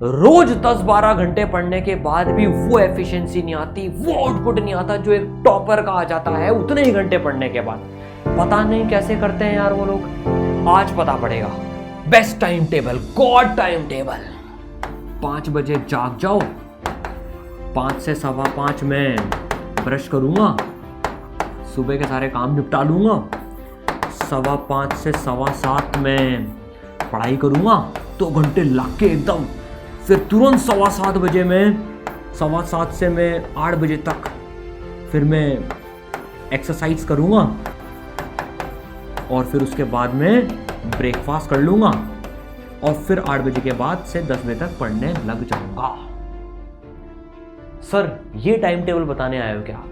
रोज 10-12 घंटे पढ़ने के बाद भी वो एफिशिएंसी नहीं आती, वो आउटपुट नहीं आता जो एक टॉपर का आ जाता है उतने ही घंटे पढ़ने के बाद। पता नहीं कैसे करते हैं यार वो लोग, आज पता पड़ेगा। Best time table, God time table. 5 बजे जाग जाओ, 5 से 5:15 मैं ब्रश करूंगा, सुबह के सारे काम निपटा लूंगा, 5:15 से 7:15 मैं पढ़ाई करूंगा, 2 घंटे लग के एकदम, फिर तुरंत 7:15 बजे में 7:15 से मैं 8 बजे तक फिर मैं एक्सरसाइज करूंगा और फिर उसके बाद में ब्रेकफास्ट कर लूंगा और फिर 8 बजे के बाद से 10 बजे तक पढ़ने लग जाऊंगा। सर ये टाइम टेबल बताने आए हो क्या आप?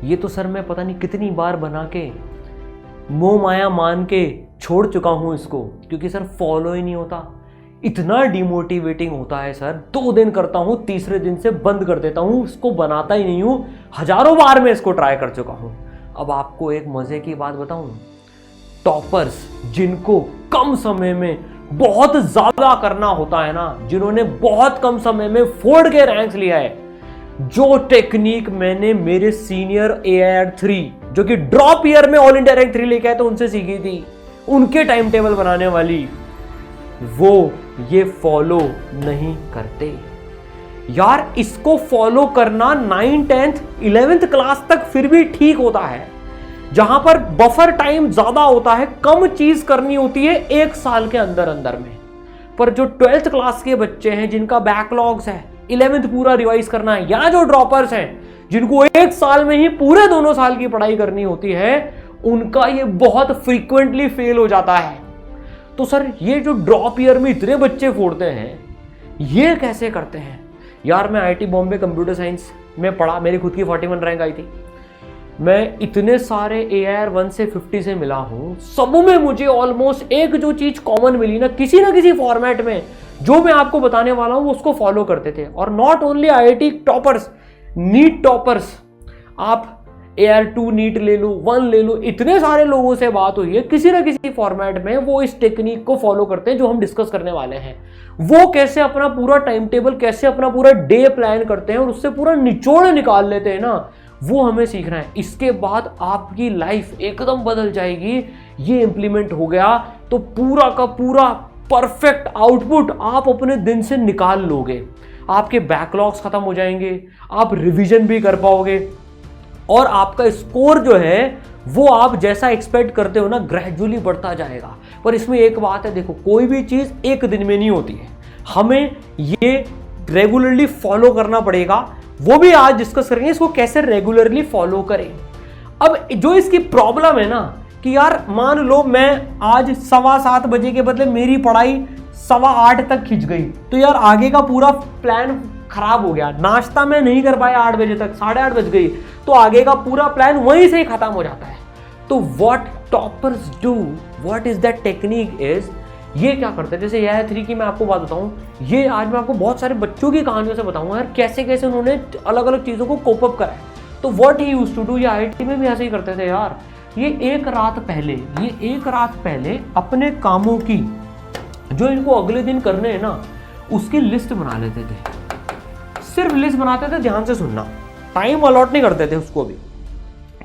ये तो सर मैं पता नहीं कितनी बार बना के मोह माया मान के छोड़ चुका हूं इसको, क्योंकि सर फॉलो ही नहीं होता। इतना डिमोटिवेटिंग होता है सर, 2 दिन करता हूं, तीसरे दिन से बंद कर देता हूं, इसको बनाता ही नहीं हूं। हजारों बार मैं इसको ट्राई कर चुका हूं। अब आपको एक मजे की बात बताऊं, टॉपर्स जिनको कम समय में बहुत ज्यादा करना होता है ना, जिन्होंने बहुत कम समय में फोड़ के रैंक्स लिया है, जो टेक्निक मैंने मेरे सीनियर AIR 3 जो कि ड्रॉप ईयर में ऑल इंडिया रैंक 3 लेके आए तो उनसे सीखी थी, उनके टाइम टेबल बनाने वाली, वो ये फॉलो नहीं करते यार। इसको फॉलो करना 9th 10th 11th क्लास तक फिर भी ठीक होता है, जहां पर बफर टाइम ज्यादा होता है, कम चीज करनी होती है 1 साल के अंदर अंदर में। पर जो 12th क्लास के बच्चे हैं जिनका बैकलॉग्स है, 11th पूरा रिवाइज करना है, या जो ड्रॉपर्स हैं जिनको 1 साल में ही पूरे दोनों साल की पढ़ाई करनी होती है, उनका ये बहुत फ्रीक्वेंटली फेल हो जाता है। तो सर ये जो ड्रॉप ईयर में इतने बच्चे फोड़ते हैं, ये कैसे करते हैं यार? मैं IIT बॉम्बे कंप्यूटर साइंस में पढ़ा, मेरी खुद की 41 रैंक आई थी। मैं इतने सारे AIR 1 से 50 से मिला हूं, सब में मुझे ऑलमोस्ट एक जो चीज कॉमन मिली ना किसी फॉर्मेट में, जो मैं आपको बताने वाला हूं उसको फॉलो करते थे। और not only IIT toppers, NEET toppers, आप AIR 2 नीट ले लो, 1 ले लो, इतने सारे लोगों से बात हुई है, किसी ना किसी फॉर्मेट में वो इस टेक्निक को फॉलो करते हैं जो हम डिस्कस करने वाले हैं। वो कैसे अपना पूरा टाइम टेबल, कैसे अपना पूरा डे प्लान करते हैं और उससे पूरा निचोड़ निकाल लेते हैं ना, वो हमें सीखना है। इसके बाद आपकी लाइफ एकदम बदल जाएगी। ये इंप्लीमेंट हो गया तो पूरा का पूरा परफेक्ट आउटपुट आप अपने दिन से निकाल लोगे, आपके बैकलॉग्स खत्म हो जाएंगे, आप रिवीजन भी कर पाओगे और आपका स्कोर जो है वो आप जैसा एक्सपेक्ट करते हो ना ग्रेजुअली बढ़ता जाएगा। पर इसमें एक बात है, देखो कोई भी चीज एक दिन में नहीं होती है, हमें ये रेगुलरली फॉलो करना पड़ेगा। वो भी आज डिस्कस करेंगे इसको कैसे रेगुलरली फॉलो करें। अब जो इसकी प्रॉब्लम है ना कि यार मान लो मैं आज 7:15 बजे के बदले मेरी पढ़ाई 8:15 तक खिंच गई, तो यार आगे का पूरा प्लान खराब हो गया। नाश्ता मैं नहीं कर पाया 8 बजे तक, 8:30 बज गई, तो आगे का पूरा प्लान वहीं से ही खत्म हो जाता है। तो what toppers do, what is that technique is, ये क्या करते हैं, जैसे AIR 3 की मैं आपको बात बताऊं, ये आज मैं आपको बहुत सारे बच्चों की कहानियों से बताऊंगा यार कैसे कैसे उन्होंने अलग अलग चीजों को कोप अप करा है। तो what he used to do, ये IIT में भी ऐसे ही करते थे यार। ये एक रात पहले अपने कामों की जो इनको अगले दिन करने हैं ना उसकी लिस्ट बना लेते थे। सिर्फ लिस्ट बनाते थे, ध्यान से सुनना, टाइम अलॉट नहीं करते थे उसको भी।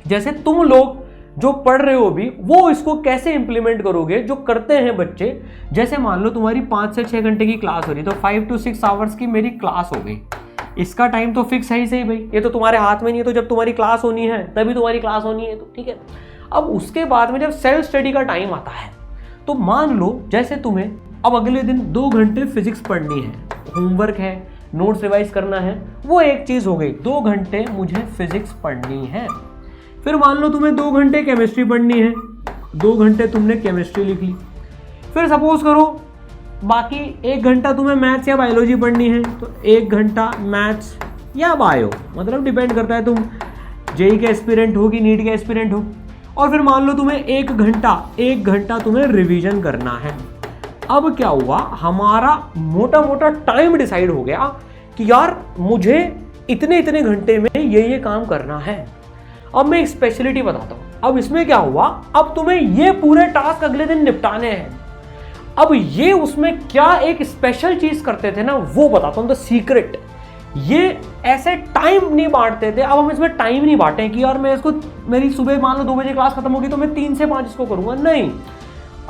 जैसे तुम लोग जो पढ़ रहे हो भी वो इसको कैसे इंप्लीमेंट करोगे, जो करते हैं बच्चे, जैसे मान लो तुम्हारी 5 से 6 घंटे की क्लास हो रही, तो 5 to 6 आवर्स की मेरी क्लास हो गई। इसका टाइम तो फिक्स है ही सही भाई, ये तो तुम्हारे हाथ में नहीं है। तो जब तुम्हारी क्लास होनी है तभी तुम्हारी क्लास होनी है, तो ठीक है। अब उसके बाद में जब सेल्फ स्टडी का टाइम आता है, तो मान लो जैसे तुम्हें अब अगले दिन 2 घंटे फिजिक्स पढ़नी है, होमवर्क है, नोट्स रिवाइज करना है, वो एक चीज हो गई, 2 घंटे मुझे फिजिक्स पढ़नी है। फिर मान लो तुम्हें 2 घंटे केमिस्ट्री पढ़नी है, 2 घंटे तुमने केमिस्ट्री लिख ली। फिर सपोज करो बाकी 1 घंटा तुम्हें मैथ्स या बायोलॉजी पढ़नी है, तो 1 घंटा मैथ्स या बायो, मतलब डिपेंड करता है तुम जेई के एस्पिरेंट हो कि नीट के एस्पिरेंट हो। और फिर मान लो तुम्हें 1 घंटा तुम्हें रिवीजन करना है। अब क्या हुआ, हमारा मोटा मोटा टाइम डिसाइड हो गया कि यार मुझे इतने इतने घंटे में ये काम करना है। अब मैं एक स्पेशलिटी बताता हूं। अब इसमें क्या हुआ, अब तुम्हें ये पूरे टास्क अगले दिन निपटाने हैं। अब ये उसमें क्या एक स्पेशल चीज करते थे ना, वो बताता हूं, द सीक्रेट। ये ऐसे टाइम नहीं बांटते थे। अब हम इसमें टाइम नहीं बांटे कि यार मैं इसको, मेरी सुबह मान लो 2 बजे क्लास खत्म होगी तो मैं 3 से 5 इसको करूंगा, नहीं।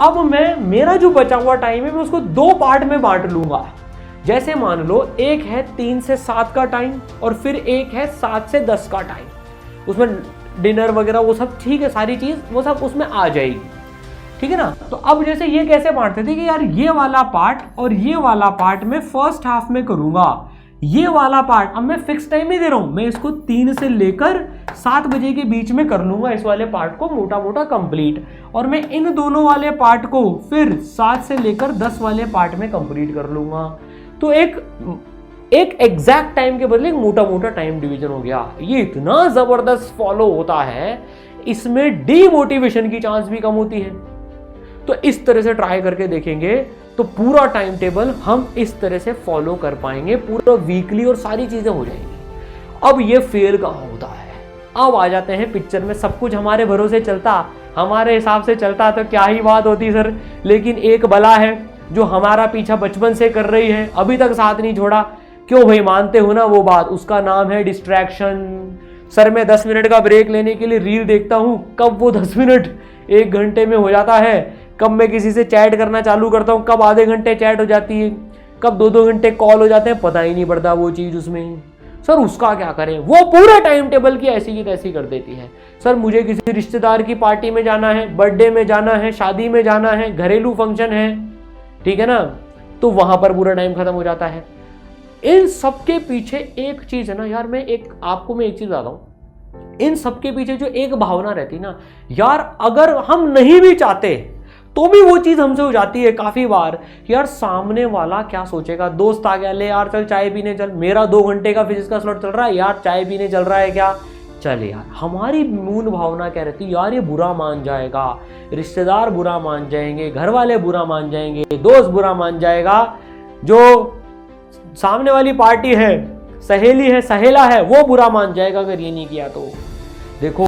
अब मैं, मेरा जो बचा हुआ टाइम है मैं उसको 2 पार्ट में बांट लूंगा। जैसे मान लो एक है 3 से 7 का टाइम और फिर एक है 7 से 10 का टाइम। उसमें डिनर वगैरह वो सब ठीक है, सारी चीज वो सब उसमें आ जाएगी, ठीक है ना। तो अब जैसे ये कैसे बांटते थे कि यार ये वाला पार्ट और ये वाला पार्ट मैं फर्स्ट हाफ में करूंगा, ये वाला पार्ट, अब मैं फिक्स टाइम नहीं दे रहा हूं, मैं इसको 3 से लेकर 7 बजे के बीच में कर लूंगा इस वाले पार्ट को मोटा मोटा कंप्लीट, और मैं इन दोनों वाले पार्ट को फिर 7 से लेकर 10 वाले पार्ट में कंप्लीट कर लूंगा। तो एक एग्जैक्ट टाइम के बदले एक मोटा मोटा टाइम डिवीजन हो गया। ये इतना जबरदस्त फॉलो होता है, इसमें डीमोटिवेशन की चांस भी कम होती है। तो इस तरह से ट्राई करके देखेंगे तो पूरा टाइम टेबल हम इस तरह से फॉलो कर पाएंगे, पूरा वीकली, और सारी चीजें हो जाएंगी। अब ये फेल कहाँ होता है, अब आ जाते हैं पिक्चर में। सब कुछ हमारे भरोसे चलता, हमारे हिसाब से चलता तो क्या ही बात होती सर, लेकिन एक बला है जो हमारा पीछा बचपन से कर रही है, अभी तक साथ नहीं छोड़ा। क्यों भाई, मानते हो ना वो बात, उसका नाम है डिस्ट्रैक्शन। सर मैं 10 मिनट का ब्रेक लेने के लिए रील देखता हूं, कब वो 10 मिनट 1 घंटे में हो जाता है, कब मैं किसी से चैट करना चालू करता हूं, कब आधे घंटे चैट हो जाती है, कब 2-2 घंटे कॉल हो जाते हैं, पता ही नहीं पड़ता वो चीज उसमें। सर उसका क्या करें, वो पूरे टाइम टेबल की ऐसी की तैसी कर देती है। सर मुझे किसी रिश्तेदार की पार्टी में जाना है, बर्थडे में जाना है, शादी में जाना है, घरेलू फंक्शन है, ठीक है ना, तो वहां पर पूरा टाइम खत्म हो जाता है। इन सबके पीछे एक चीज है ना यार, मैं एक चीज बताता हूं, इन सबके पीछे जो एक भावना रहती ना यार, अगर हम नहीं भी चाहते तो भी वो चीज हमसे हो जाती है काफी बार, यार सामने वाला क्या सोचेगा। दोस्त आ गया, ले यार चल चाय पीने चल, मेरा 2 घंटे का फिजिक्स का स्लॉट चल रहा है, यार चाय पीने चल रहा है क्या, चल यार। हमारी मूल भावना क्या रहती है, यार ये बुरा मान जाएगा, रिश्तेदार बुरा मान जाएंगे, घर वाले बुरा मान जाएंगे, दोस्त बुरा मान जाएगा, जो सामने वाली पार्टी है, सहेली है, सहेला है, वो बुरा मान जाएगा अगर ये नहीं किया तो। देखो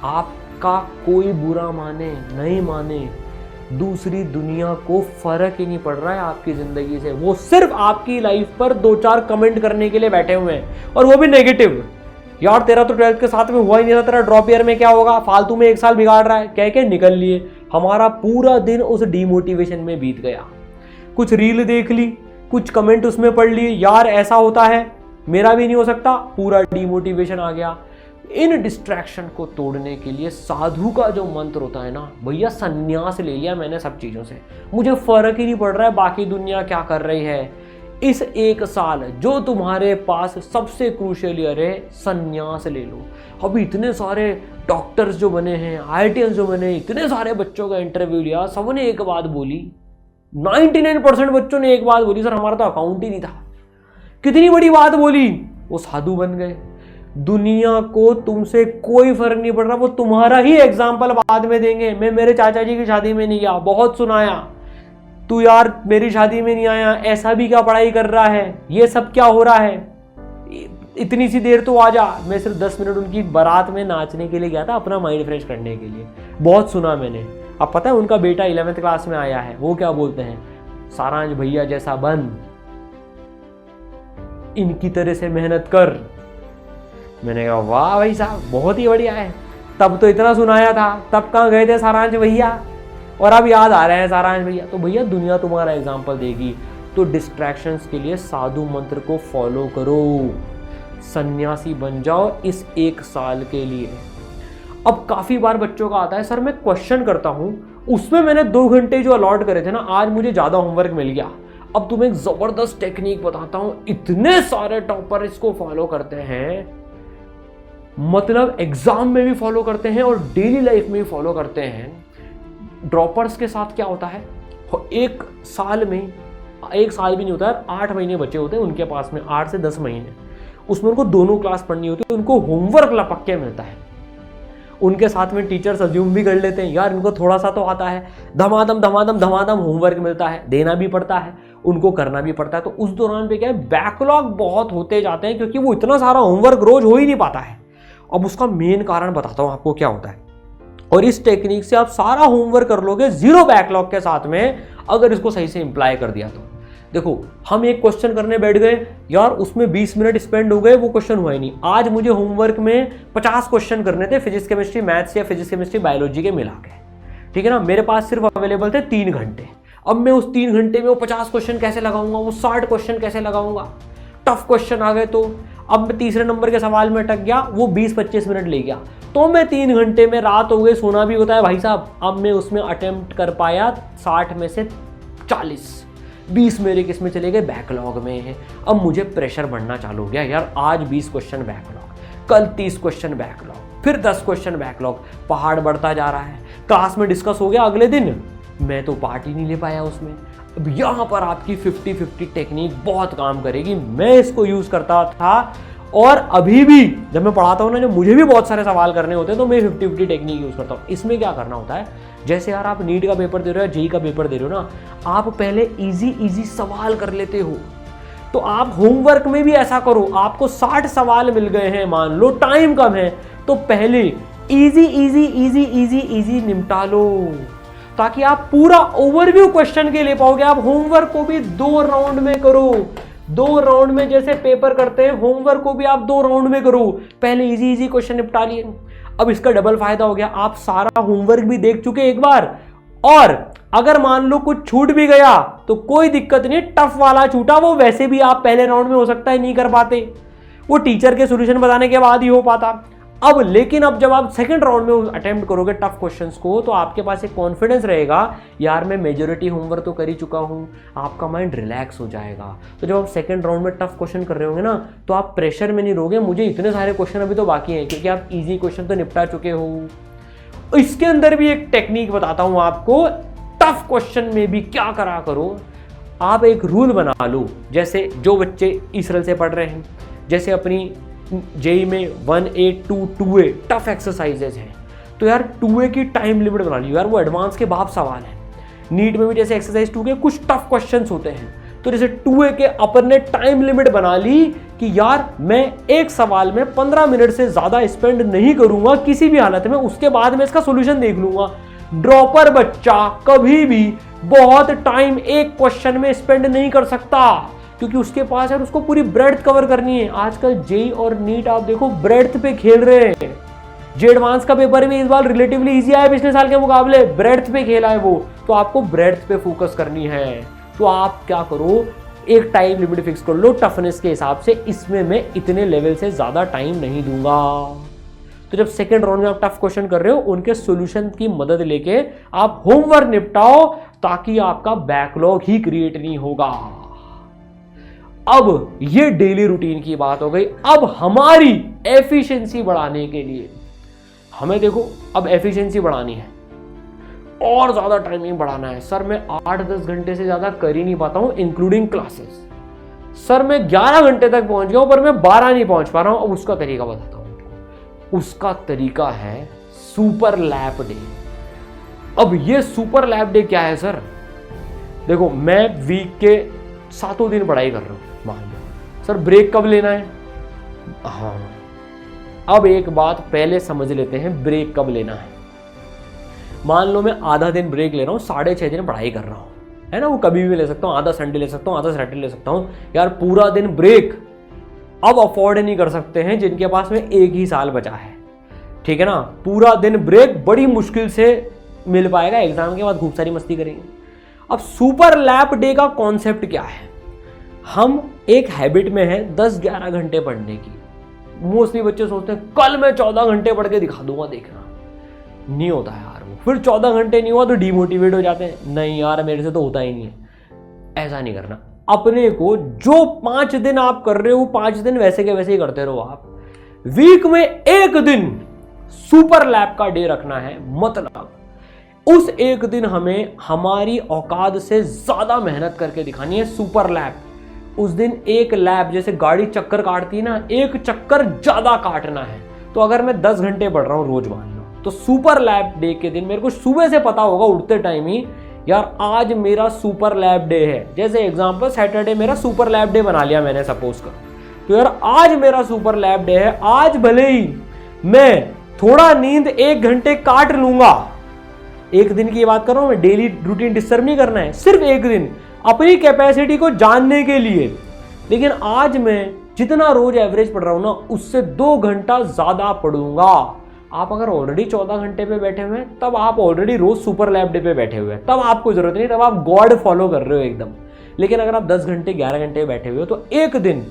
आपका कोई बुरा माने नहीं माने, दूसरी दुनिया को फर्क ही नहीं पड़ रहा है आपकी जिंदगी से। वो सिर्फ आपकी लाइफ पर 2-4 कमेंट करने के लिए बैठे हुए हैं, और वो भी नेगेटिव। यार तेरा तो 12th के साथ में हुआ ही नहीं था, तेरा ड्रॉप ईयर में क्या होगा, फालतू में 1 साल बिगाड़ रहा है, कह के निकल लिए। हमारा पूरा दिन उस डीमोटिवेशन में बीत गया। कुछ रील देख ली, कुछ कमेंट उसमें पढ़ लिए, यार ऐसा होता है, मेरा भी नहीं हो सकता, पूरा डीमोटिवेशन आ गया। इन डिस्ट्रैक्शन को तोड़ने के लिए साधु का जो मंत्र होता है ना भैया, संन्यास ले लिया मैंने सब चीज़ों से, मुझे फर्क ही नहीं पड़ रहा है बाकी दुनिया क्या कर रही है। इस 1 साल जो तुम्हारे पास सबसे क्रूशियल ईयर है, संन्यास ले लो। अभी इतने सारे डॉक्टर्स जो बने हैं, IITians जो बने, इतने सारे बच्चों का इंटरव्यू लिया, सबने एक बात बोली, 99% बच्चों ने एक बात बोली, सर हमारा तो अकाउंट ही नहीं था। कितनी बड़ी बात बोली, वो साधु बन गए। दुनिया को तुमसे कोई फर्क नहीं पड़ रहा, वो तुम्हारा ही एग्जाम्पल बाद में देंगे। मैं मेरे चाचा जी की शादी में नहीं गया, बहुत सुनाया, तू यार मेरी शादी में नहीं आया, ऐसा भी क्या पढ़ाई कर रहा है, ये सब क्या हो रहा है, इतनी सी देर तो आ जा। मैं सिर्फ 10 मिनट उनकी बारात में नाचने के लिए गया था, अपना माइंड फ्रेश करने के लिए, बहुत सुना मैंने। अब पता है उनका बेटा 11th क्लास में आया है, वो क्या बोलते हैं, सारांश भैया जैसा बन, इनकी तरह से मेहनत कर। मैंने कहा वाह भाई साहब, बहुत ही बढ़िया है, तब तो इतना सुनाया था, तब कहाँ गए थे सारांश भैया, और अब याद आ रहे हैं सारांश भैया। तो भैया दुनिया तुम्हारा एग्जाम्पल देगी। तो डिस्ट्रैक्शंस के लिए साधु मंत्र को फॉलो करो, सन्यासी बन जाओ इस 1 साल के लिए। अब काफ़ी बार बच्चों का आता है, सर मैं क्वेश्चन करता हूँ, उसमें मैंने 2 घंटे जो अलॉट करे थे ना, आज मुझे ज़्यादा होमवर्क मिल गया। अब तुम्हें एक ज़बरदस्त टेक्निक बताता हूँ, इतने सारे टॉपर इसको फॉलो करते हैं, मतलब एग्जाम में भी फॉलो करते हैं और डेली लाइफ में भी फॉलो करते हैं। ड्रॉपर्स के साथ क्या होता है, 1 साल में, 1 साल भी नहीं होता है, 8 महीने बचे होते हैं उनके पास में, 8 से 10 महीने, उसमें उनको दोनों क्लास पढ़नी होती है, उनको होमवर्क लपक के मिलता है। उनके साथ में टीचर्स अज्यूम भी कर लेते हैं यार इनको थोड़ा सा तो आता है, धमाधम धमाधम धमाधम होमवर्क मिलता है, देना भी पड़ता है, उनको करना भी पड़ता है। तो उस दौरान पे क्या है, बैकलॉग बहुत होते जाते हैं, क्योंकि वो इतना सारा होमवर्क रोज हो ही नहीं पाता है। अब उसका मेन कारण बताता हूँ आपको क्या होता है। और इस टेक्निक से आप सारा होमवर्क कर लोगे 0 बैकलॉग के साथ में, अगर इसको सही से इंप्लाई कर दिया तो। देखो हम एक क्वेश्चन करने बैठ गए यार, उसमें 20 मिनट स्पेंड हो गए, वो क्वेश्चन हुआ ही नहीं। आज मुझे होमवर्क में 50 क्वेश्चन करने थे, फिजिक्स केमिस्ट्री मैथ्स या फिजिक्स केमिस्ट्री बायोलॉजी के मिला के, ठीक है ना। मेरे पास सिर्फ अवेलेबल थे 3 घंटे। अब मैं उस 3 घंटे में वो 50 क्वेश्चन कैसे लगाऊंगा, वो 60 क्वेश्चन कैसे लगाऊंगा। टफ क्वेश्चन आ गए तो अब मैं तीसरे नंबर के सवाल में अटक गया, वो 20-25 मिनट ले गया, तो मैं 3 घंटे में, रात हो गई, सोना भी होता है भाई साहब। अब मैं उसमें अटेम्प्ट कर पाया 60 में से 40, 20 मेरे किस में चले गए, बैकलॉग में है। अब मुझे प्रेशर बढ़ना चालू हो गया यार, आज 20 क्वेश्चन बैकलॉग, कल 30 क्वेश्चन बैकलॉग, फिर 10 क्वेश्चन बैकलॉग, पहाड़ बढ़ता जा रहा है। क्लास में डिस्कस हो गया, अगले दिन मैं तो पार्ट ही नहीं ले पाया उसमें। अब यहाँ पर आपकी 50-50 टेक्निक बहुत काम करेगी। मैं इसको यूज करता था और अभी भी जब मैं पढ़ाता हूँ ना, जब मुझे भी बहुत सारे सवाल करने होते हैं तो मैं 50-50 टेक्निक यूज करता हूँ। इसमें क्या करना होता है, जैसे यार आप नीट का पेपर दे रहे हो या जेईई का पेपर दे रहे हो ना, आप पहले इजी सवाल कर लेते हो। तो आप होमवर्क में भी ऐसा करो, आपको 60 सवाल मिल गए हैं, मान लो टाइम कम है, तो पहले इजी निपटा लो, ताकि आप पूरा ओवरव्यू क्वेश्चन के ले पाओगे। आप होमवर्क को भी 2 राउंड में करो, 2 राउंड में जैसे पेपर करते हैं, होमवर्क को भी आप 2 राउंड में करो। पहले इजी क्वेश्चन निपटा लिए। अब इसका डबल फायदा हो गया, आप सारा होमवर्क भी देख चुके एक बार, और अगर मान लो कुछ छूट भी गया तो कोई दिक्कत नहीं, टफ वाला छूटा वो वैसे भी आप पहले राउंड में हो सकता है नहीं कर पाते, वो टीचर के सॉल्यूशन बताने के बाद ही हो पाता। अब लेकिन अब जब आप सेकंड राउंड में अटेम्प्ट करोगे टफ क्वेश्चंस को, तो आपके पास एक कॉन्फिडेंस रहेगा, यार मैं मेजॉरिटी होमवर्क तो कर ही चुका हूं, आपका माइंड रिलैक्स हो जाएगा। तो जब आप सेकंड राउंड में टफ क्वेश्चन कर रहे होंगे ना, तो आप प्रेशर में नहीं रहोगे, मुझे इतने सारे क्वेश्चन अभी तो बाकी हैं, क्योंकि आप इजी क्वेश्चन तो निपटा चुके हो। इसके अंदर भी एक टेक्निक बताता हूं आपको, टफ क्वेश्चन में भी क्या करा करो। आप एक रूल बना लो, जैसे जो बच्चे इसरल से पढ़ रहे हैं, जैसे अपनी जेई में 1A 2A टफ एक्सरसाइजेज हैं, तो यार 2A की टाइम लिमिट बना ली यार, वो एडवांस के बाप सवाल है। नीट में भी जैसे एक्सरसाइज 2 के कुछ टफ क्वेश्चंस होते हैं, तो जैसे 2A के अपर ने टाइम लिमिट बना ली कि यार मैं एक सवाल में 15 मिनट से ज्यादा स्पेंड नहीं करूंगा किसी भी हालत में, उसके बाद मैं इसका सोल्यूशन देख लूंगा। ड्रॉपर बच्चा कभी भी बहुत टाइम एक क्वेश्चन में स्पेंड नहीं कर सकता, क्योंकि उसके पास यार उसको पूरी ब्रेड्थ कवर करनी है। आजकल जेई और नीट आप देखो ब्रेड्थ पे खेल रहे हैं। जे एडवांस का पेपर भी इस बार रिलेटिवली इजी आया पिछले साल के मुकाबले, ब्रेड्थ पे खेला है वो, तो आपको ब्रेड्थ पे फोकस करनी है। तो आप क्या करो, एक टाइम लिमिट फिक्स कर लो टफनेस के हिसाब से, इसमें मैं इतने लेवल से ज्यादा टाइम नहीं दूंगा। तो जब सेकेंड राउंड में आप टफ क्वेश्चन कर रहे हो, उनके सॉल्यूशन की मदद लेके आप होमवर्क निपटाओ, ताकि आपका बैकलॉग ही क्रिएट नहीं होगा। अब ये डेली रूटीन की बात हो गई। अब हमारी एफिशिएंसी बढ़ाने के लिए हमें देखो, अब एफिशिएंसी बढ़ानी है और ज्यादा टाइमिंग बढ़ाना है। सर मैं 8-10 घंटे से ज्यादा कर ही नहीं पाता हूं इंक्लूडिंग क्लासेस। सर मैं 11 घंटे तक पहुंच गया हूं पर मैं 12 नहीं पहुंच पा रहा हूं। अब उसका तरीका बताता हूं। उसका तरीका है सुपर लैप डे। अब ये सुपर लैप डे क्या है सर? देखो मैं वीक के 7 दिन पढ़ाई कर रहा हूं, मान लो सर ब्रेक कब लेना है? हाँ, अब एक बात पहले समझ लेते हैं, ब्रेक कब लेना है। मान लो मैं आधा दिन ब्रेक ले रहा हूँ, 6.5 दिन पढ़ाई कर रहा हूँ, है ना, वो कभी भी ले सकता हूँ, आधा संडे ले सकता हूँ, आधा सैटरडे ले सकता हूँ। यार पूरा दिन ब्रेक अब अफोर्ड नहीं कर सकते हैं जिनके पास में 1 ही साल बचा है, ठीक है ना। पूरा दिन ब्रेक बड़ी मुश्किल से मिल पाएगा, एग्जाम के बाद खूब सारी मस्ती करेंगे। अब सुपर लैप डे का कॉन्सेप्ट क्या है? हम एक हैबिट में है 10-11 घंटे पढ़ने की। मोस्टली बच्चे सोचते हैं कल मैं 14 घंटे पढ़ के दिखा दूंगा, देखना नहीं होता यार वो। फिर 14 घंटे नहीं हुआ तो डिमोटिवेट हो जाते हैं, नहीं यार मेरे से तो होता ही नहीं है। ऐसा नहीं करना। अपने को जो 5 दिन आप कर रहे हो 5 दिन वैसे के वैसे ही करते रहो। आप वीक में 1 दिन सुपर लैप का डे रखना है, मतलब उस 1 दिन हमें हमारी औकात से ज्यादा मेहनत करके दिखानी है। सुपर लैप उस दिन एक लैप, जैसे गाड़ी चक्कर काटती है ना, एक चक्कर ज्यादा काटना है। तो अगर मैं 10 घंटे पढ़ रहा हूं रोज मान लो, तो सुपर लैप डे के दिन मेरे को सुबह से पता होगा उठते टाइम ही, यार आज मेरा सुपर लैप डे है। जैसे एग्जांपल सैटरडे मेरा सुपर लैप डे बना लिया मैंने, सपोज कर, तो यार आज मेरा सुपर लैप डे है। आज भले ही मैं थोड़ा नींद 1 घंटे काट लूंगा। एक दिन की बात कर रहा हूं मैं, डेली रूटीन डिस्टर्ब नहीं करना है, सिर्फ एक दिन अपनी कैपेसिटी को जानने के लिए। लेकिन आज मैं जितना रोज एवरेज पढ़ रहा हूं ना, उससे 2 घंटा ज्यादा पढ़ूंगा। आप अगर ऑलरेडी 14 घंटे पे बैठे हुए हैं, तब आप ऑलरेडी रोज सुपर लैब डे पे बैठे हुए हैं, तब आपको जरूरत नहीं, तब आप गॉड फॉलो कर रहे हो एकदम। लेकिन अगर आप 10 घंटे 11 घंटे बैठे हुए हो, तो एक दिन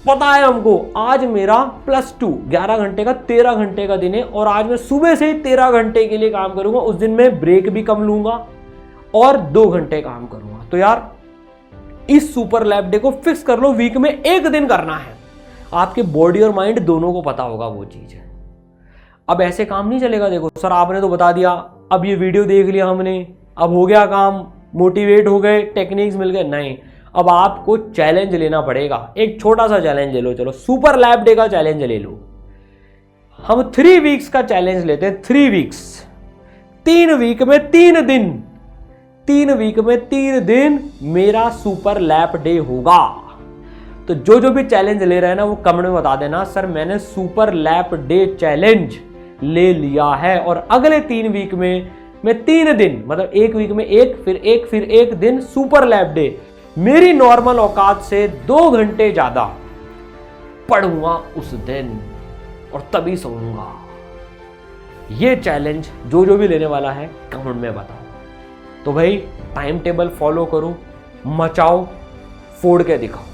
पता है हमको आज मेरा +2 11 घंटे का 13 घंटे का दिन है, और आज मैं सुबह से ही 13 घंटे के लिए काम करूंगा। उस दिन मैं ब्रेक भी कम लूंगा और 2 घंटे काम करूंगा। तो यार इस सुपर लैब डे को फिक्स कर लो, वीक में एक दिन करना है। आपके बॉडी और माइंड दोनों को पता होगा वो चीज है। अब ऐसे काम नहीं चलेगा। देखो सर आपने तो बता दिया, अब ये वीडियो देख लिया हमने, अब हो गया काम, मोटिवेट हो गए, टेक्निक्स मिल गए। नहीं, अब आपको चैलेंज लेना पड़ेगा। एक छोटा सा चैलेंज ले लो, चलो सुपर लैब डे का चैलेंज ले लो। हम 3 वीक्स का चैलेंज लेते हैं। 3 वीक्स, 3 वीक में 3 दिन, 3 वीक में 3 दिन मेरा सुपर लैब डे होगा। तो जो भी चैलेंज ले रहे हैं ना, वो कमेंट में बता देना, सर मैंने सुपर लैब डे चैलेंज ले लिया है, और अगले 3 वीक में मैं 3 दिन, मतलब एक वीक में फिर एक दिन सुपर लैब डे, मेरी नॉर्मल औकात से 2 घंटे ज्यादा पढ़ूंगा उस दिन, और तभी सोऊंगा। ये चैलेंज जो भी लेने वाला है कमेंट में बताओ। तो भाई टाइम टेबल फॉलो करो, मचाओ, फोड़ के दिखाओ।